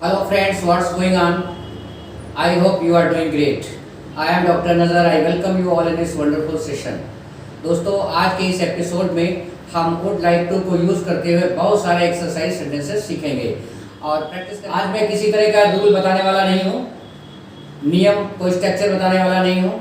Hello friends, what's going on? I hope you are doing great. I am Dr. Nazar. I welcome you all in this wonderful session. दोस्तों आज के इस episode में हम would like to को use करते हुए बहुत सारे एक्सरसाइज सेंटेंसेस सीखेंगे और प्रैक्टिस करेंगे। आज मैं किसी तरह का रूल बताने वाला नहीं हूँ, नियम कोई स्ट्रक्चर बताने वाला नहीं हूँ,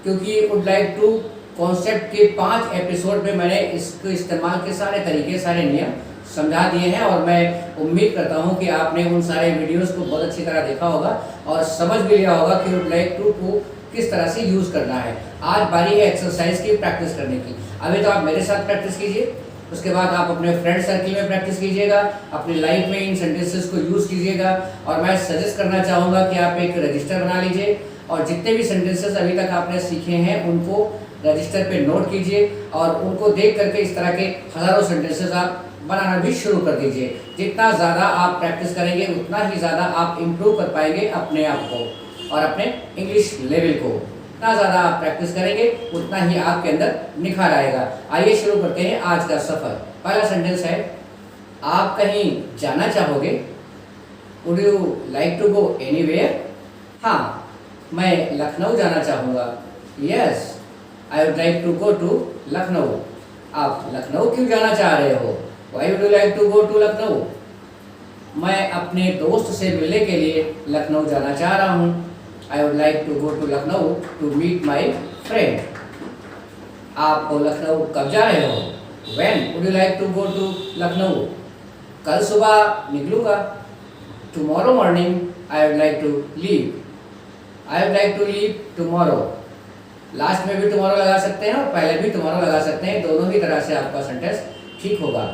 क्योंकि वुड लाइक टू कॉन्सेप्ट के 5 एपिसोड में मैंने इसको इस्तेमाल के सारे तरीके सारे नियम समझा दिए हैं और मैं उम्मीद करता हूं कि आपने उन सारे वीडियोस को बहुत अच्छी तरह देखा होगा और समझ भी लिया होगा कि वुड लाइक टू को किस तरह से यूज़ करना है। आज बारी है एक्सरसाइज की प्रैक्टिस करने की। अभी तो आप मेरे साथ प्रैक्टिस कीजिए, उसके बाद आप अपने फ्रेंड सर्किल में प्रैक्टिस कीजिएगा, अपनी लाइफ में इन सेंटेंसेस को यूज़ कीजिएगा और मैं सजेस्ट करना चाहूँगा कि आप एक रजिस्टर बना लीजिए और जितने भी सेंटेंसेस अभी तक आपने सीखे हैं उनको रजिस्टर पे नोट कीजिए और उनको देख करके इस तरह के हज़ारों सेंटेंसेस आप बनाना भी शुरू कर दीजिए। जितना ज़्यादा आप प्रैक्टिस करेंगे उतना ही ज़्यादा आप इम्प्रूव कर पाएंगे अपने आप को और अपने इंग्लिश लेवल को। जितना ज़्यादा आप प्रैक्टिस करेंगे उतना ही आपके अंदर निखार आएगा। आइए शुरू करते हैं आज का सफ़र। पहला सेंटेंस है, आप कहीं जाना चाहोगे? Would you like to go anywhere? हाँ, मैं लखनऊ जाना चाहूँगा। Yes, I would like to go to Lucknow. आप लखनऊ क्यों जाना चाह रहे हो? Why would you like to go to Lucknow? मैं अपने दोस्त से मिलने के लिए लखनऊ जाना चाह रहा हूँ। I would like to go to Lucknow to meet my friend. आप लखनऊ कब जा रहे हो? When would you like to go to Lucknow? कल सुबह निकलूँगा। Tomorrow morning I would like to leave. I would like to leave tomorrow. Last में भी tomorrow लगा सकते हैं और पहले भी tomorrow लगा सकते हैं। दोनों ही तरह से आपका सेंटेंस ठीक होगा।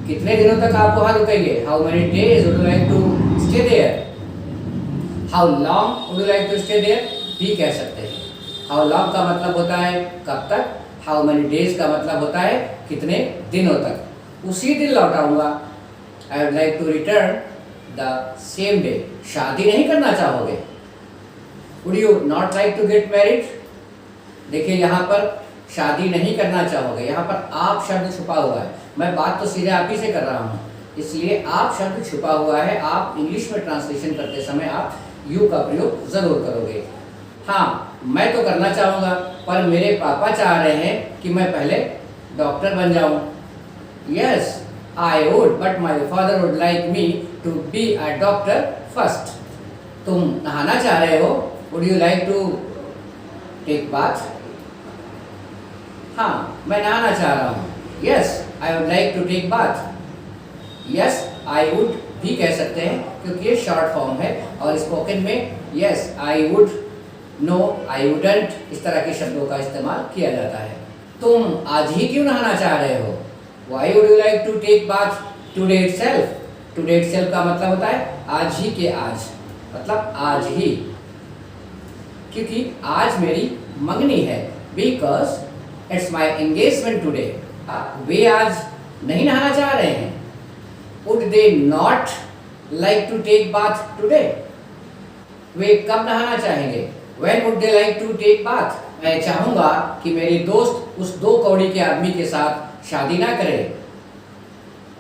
कितने दिनों तक आप वहाँ रुकेंगे? How many days would you like to stay there? How long would you like to stay there? भी कह सकते हैं। How long का मतलब होता है कब तक, How many days का मतलब होता है कितने दिनों तक। उसी दिन लौट आऊँगा। I would like to return the same day. शादी नहीं करना चाहोगे? Would you not like to get married? देखिए यहाँ पर शादी नहीं करना चाहोगे, यहाँ पर आप शब्द छुपा हुआ है। मैं बात तो सीधे आप ही से कर रहा हूँ, इसलिए आप शब्द छुपा हुआ है। आप इंग्लिश में ट्रांसलेशन करते समय आप यू का प्रयोग ज़रूर करोगे। हाँ, मैं तो करना चाहूँगा पर मेरे पापा चाह रहे हैं कि मैं पहले डॉक्टर बन जाऊँ। Yes, I would but my father would like me to be a doctor first. तुम नहाना चाह रहे हो? Would you like to take bath? हाँ, मैं नहाना चाह रहा हूँ। Yes, I would like to take bath. Yes, I would भी कह सकते हैं क्योंकि ये शॉर्ट फॉर्म है और स्पोकन में yes, I would, no, I wouldn't इस तरह के शब्दों का इस्तेमाल किया जाता है। तुम आज ही क्यों नहाना चाह रहे हो? Why would you like to take bath today itself? Today itself का मतलब होता है आज ही के आज, मतलब आज ही, क्योंकि आज मेरी मंगनी है। Because it's my engagement today. वे आज नहीं नहाना चाह रहे हैं। Would they not like to take bath today? वे कब नहाना चाहेंगे? When would they like to take bath? मैं चाहूँगा कि मेरी दोस्त उस 2 कौड़ी के आदमी के साथ शादी ना करे।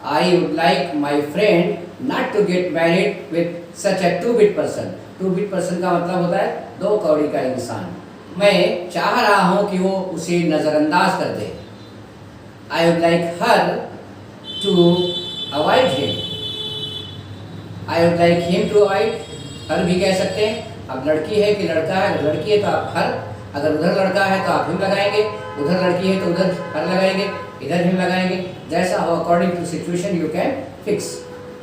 I would like my friend not to get married with such a 2-bit person. 2-bit person का मतलब होता है 2 कौड़ी का इंसान। मैं चाह रहा हूँ कि वो उसे नज़रअंदाज कर दे। I would like her to avoid him. I would like him to avoid, her भी कह सकते हैं। अब लड़की है कि लड़का है, अगर लड़की है तो आप हर, अगर उधर लड़का है तो आप हिम लगाएंगे, उधर लड़की है तो उधर हर लगाएंगे, इधर हिम लगाएंगे, जैसा हो according to situation you can fix.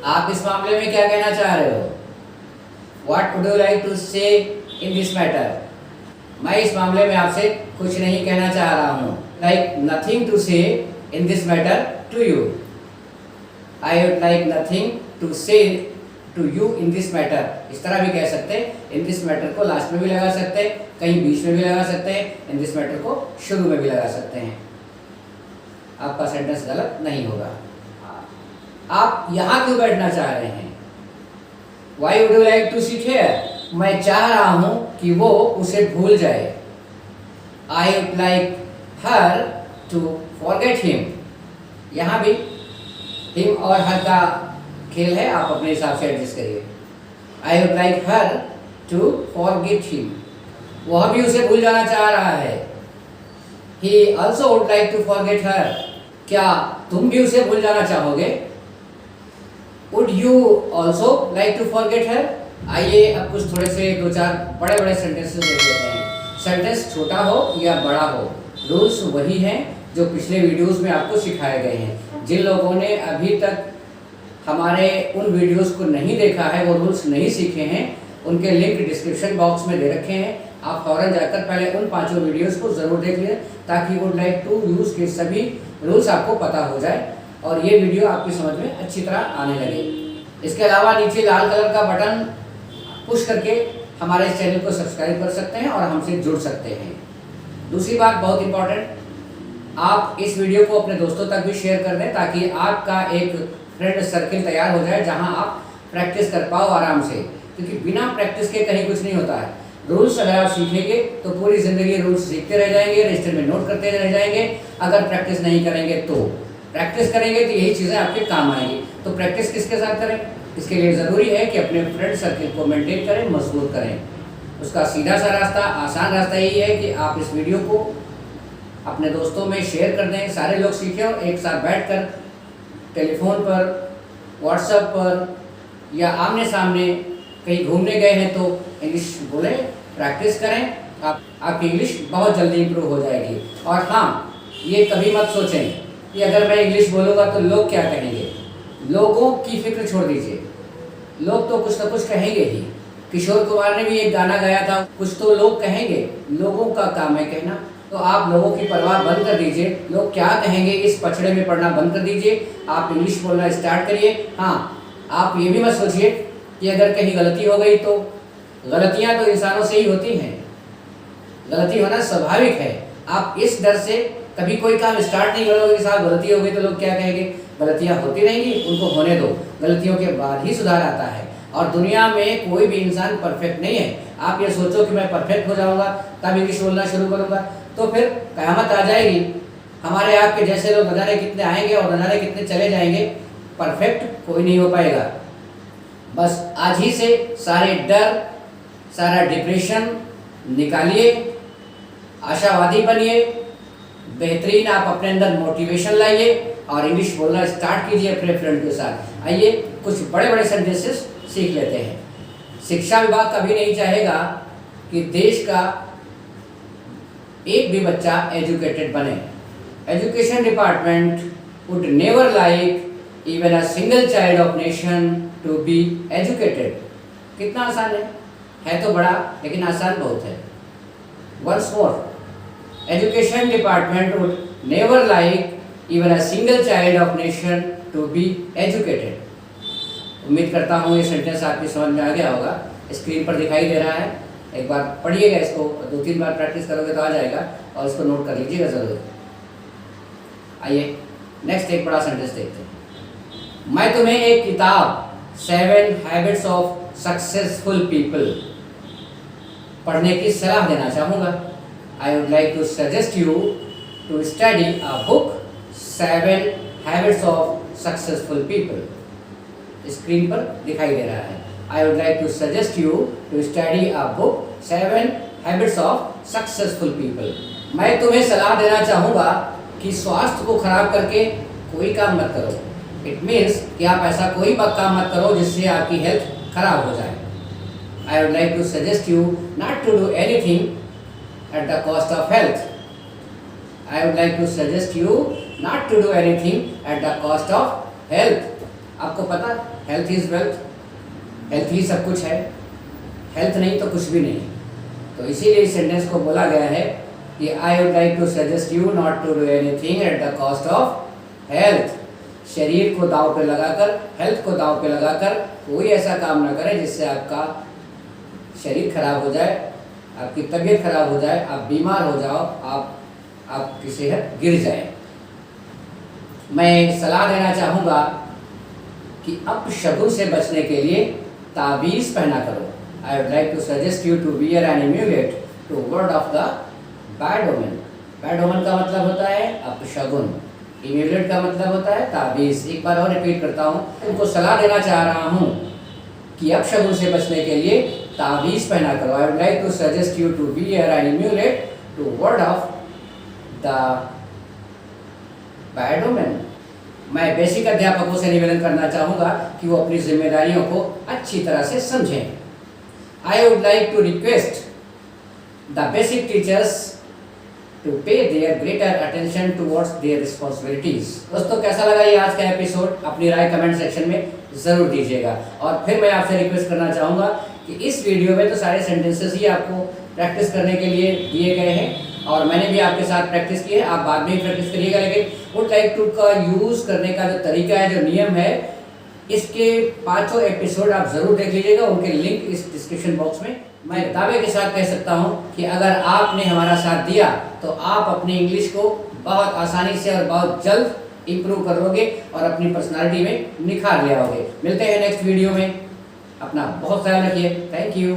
आप इस मामले में क्या कहना चाह रहे हो? What would you like to say in this matter? मैं इस मामले में आपसे कुछ नहीं कहना चाह रहा हूँ। Like nothing to say in this matter to you. I would like nothing to say to you in this matter. इस तरह भी कह सकते हैं। इन दिस मैटर को लास्ट में भी लगा सकते हैं, कहीं बीच में भी लगा सकते हैं, इन दिस मैटर को शुरू में भी लगा सकते हैं। आपका सेंटेंस गलत नहीं होगा। आप यहाँ क्यों बैठना चाह रहे हैं? Why would you like to sit here? मैं चाह रहा हूँ कि वो उसे भूल जाए। I would like her to forget him. यहाँ भी हिम और हर का खेल है, आप अपने हिसाब से एडजस्ट करिए। I would like her to forget him, वह भी उसे भूल जाना चाह रहा है। He also would like to forget her, क्या तुम भी उसे भूल जाना चाहोगे? Would you also like to forget her. आइए अब कुछ थोड़े से दो चार बड़े बड़े सेंटेंसेस देख लेते हैं। सेंटेंस छोटा हो या बड़ा हो, रूल्स वही हैं जो पिछले वीडियोस में आपको सिखाए गए हैं। जिन लोगों ने अभी तक हमारे उन वीडियोस को नहीं देखा है, वो रूल्स नहीं सीखे हैं, उनके लिंक डिस्क्रिप्शन बॉक्स में दे रखे हैं। आप फौरन जाकर पहले उन 5 वीडियोस को ज़रूर देख लें ताकि वुड लाइक टू यूज़ के सभी रूल्स आपको पता हो जाए और ये वीडियो आपकी समझ में अच्छी तरह आने लगे। इसके अलावा नीचे लाल कलर का बटन पुश करके हमारे इस चैनल को सब्सक्राइब कर सकते हैं और हमसे जुड़ सकते हैं। दूसरी बात बहुत इंपॉर्टेंट, आप इस वीडियो को अपने दोस्तों तक भी शेयर कर दें ताकि आपका एक फ्रेंड सर्किल तैयार हो जाए जहां आप प्रैक्टिस कर पाओ आराम से, क्योंकि बिना प्रैक्टिस के कहीं कुछ नहीं होता है। रूल्स अगर आप सीखेंगे तो पूरी ज़िंदगी रूल्स सीखते रह जाएंगे, रजिस्टर में नोट करते रह जाएंगे। अगर प्रैक्टिस नहीं करेंगे तो प्रैक्टिस करेंगे तो यही चीज़ें आपके काम आएंगी। तो प्रैक्टिस किसके साथ करें? इसके लिए ज़रूरी है कि अपने फ्रेंड सर्किल को मेंटेन करें, मजबूत करें। उसका सीधा सा रास्ता, आसान रास्ता यही है कि आप इस वीडियो को अपने दोस्तों में शेयर कर दें, सारे लोग सीखें और एक साथ बैठकर टेलीफोन पर, व्हाट्सएप पर या आमने सामने कहीं घूमने गए हैं तो इंग्लिश बोलें, प्रैक्टिस करें। आपकी इंग्लिश बहुत जल्दी इंप्रूव हो जाएगी। और हाँ, ये कभी मत सोचें कि अगर मैं इंग्लिश बोलूँगा तो लोग क्या कहेंगे। लोगों की फिक्र छोड़ दीजिए, लोग तो कुछ ना कुछ कहेंगे ही। किशोर कुमार ने भी एक गाना गाया था, कुछ तो लोग कहेंगे, लोगों का काम है कहना। तो आप लोगों की परवाह बंद कर दीजिए, लोग क्या कहेंगे इस पछड़े में पड़ना बंद कर दीजिए। आप इंग्लिश बोलना स्टार्ट करिए। हाँ, आप ये भी मत सोचिए कि अगर कहीं गलती हो गई तो, गलतियाँ तो इंसानों से ही होती हैं, गलती होना स्वाभाविक है। आप इस डर से कभी कोई काम स्टार्ट नहीं करोगे कि साहब गलती हो गई तो लोग क्या कहेंगे। गलतियाँ होती रहेंगी, उनको होने दो, गलतियों के बाद ही सुधार आता है। और दुनिया में कोई भी इंसान परफेक्ट नहीं है। आप ये सोचो कि मैं परफेक्ट हो जाऊंगा तब इंग्लिश बोलना शुरू करूंगा, तो फिर क़यामत आ जाएगी। हमारे आपके जैसे लोग न जाने कितने आएंगे और न जाने कितने चले जाएंगे, परफेक्ट कोई नहीं हो पाएगा। बस आज ही से सारे डर, सारा डिप्रेशन निकालिए, आशावादी बनिए, बेहतरीन आप अपने अंदर मोटिवेशन लाइए और इंग्लिश बोलना स्टार्ट कीजिए अपने फ्रेंड के साथ। आइए कुछ बड़े बड़े सेंटेंसेस सीख लेते हैं। शिक्षा विभाग कभी नहीं चाहेगा कि देश का एक भी बच्चा एजुकेटेड बने। Education department would never like even a single child of nation to be educated. कितना आसान है तो बड़ा, लेकिन आसान बहुत है। Once more, education department would never like even a single child of nation to be educated. उम्मीद करता हूँ ये सेंटेंस आपकी समझ में आ गया होगा। स्क्रीन पर दिखाई दे रहा है, एक बार पढ़िएगा इसको, 2-3 बार प्रैक्टिस करोगे तो आ जाएगा और इसको नोट कर लीजिएगा ज़रूर। आइए नेक्स्ट एक बड़ा सेंटेंस देखते हैं। मैं तुम्हें एक किताब 7 हैबिट्स ऑफ सक्सेसफुल पीपल पढ़ने की सलाह देना चाहूँगा। I would like to suggest you to study a book 7 habits of successful people. Screen पर दिखाई दे रहा है। I would like to suggest you to study a book 7 habits of successful people. मैं तुम्हें सलाह देना चाहूँगा कि स्वास्थ्य को खराब करके कोई काम मत करो। इट मीन्स कि आप ऐसा कोई काम मत करो जिससे आपकी हेल्थ खराब हो जाए। I would like to suggest you not to do anything at the cost of health. I would like to suggest you not to do anything at the cost of health. आपको पता, health is wealth, health ही सब कुछ है, health नहीं तो कुछ भी नहीं। तो इसीलिए इस सेंटेंस को बोला गया है कि I would like to suggest you not to do anything at the cost of health. शरीर को दांव पे लगाकर, हेल्थ को दांव पे लगाकर कोई ऐसा काम ना करें जिससे आपका शरीर खराब हो जाए, आपकी तबीयत खराब हो जाए, आप बीमार हो जाओ, आपकी सेहत गिर जाए। मैं सलाह देना चाहूँगा कि अपशगुन से बचने के लिए ताबीज़ पहना करो। I would like to suggest you to wear an amulet to ward off the bad omen. Bad omen का मतलब होता है अपशगुन। एम्यूलेट का मतलब होता है ताबीज़। एक बार और रिपीट करता हूँ, उनको सलाह देना चाह रहा हूँ कि अपशगुन से बचने के लिए ताबीज़ पहना करो। I would like to suggest you to wear an amulet to ward off the bad omen. मैं बेसिक अध्यापकों से निवेदन करना चाहूँगा कि वो अपनी जिम्मेदारियों को अच्छी तरह से समझें। I would like to request the basic teachers to pay their greater attention towards their responsibilities। दोस्तों कैसा लगा ये आज का एपिसोड, अपनी राय कमेंट सेक्शन में ज़रूर दीजिएगा। और फिर मैं आपसे रिक्वेस्ट करना चाहूँगा कि इस वीडियो में तो सारे सेंटेंसेस ही आपको प्रैक्टिस करने के लिए दिए गए हैं और मैंने भी आपके साथ प्रैक्टिस की है, आप बाद में ही प्रैक्टिस करिएगा। लेकिन वुड लाइक टू का यूज़ करने का जो तरीका है, जो नियम है, इसके 5 एपिसोड आप ज़रूर देख लीजिएगा। उनके लिंक इस डिस्क्रिप्शन बॉक्स में। मैं दावे के साथ कह सकता हूं कि अगर आपने हमारा साथ दिया तो आप अपनी इंग्लिश को बहुत आसानी से और बहुत जल्द इम्प्रूव करोगे और अपनी पर्सनालिटी में निखार ले आओगे। मिलते हैं नेक्स्ट वीडियो में, अपना बहुत ख्याल रखिए। Thank you.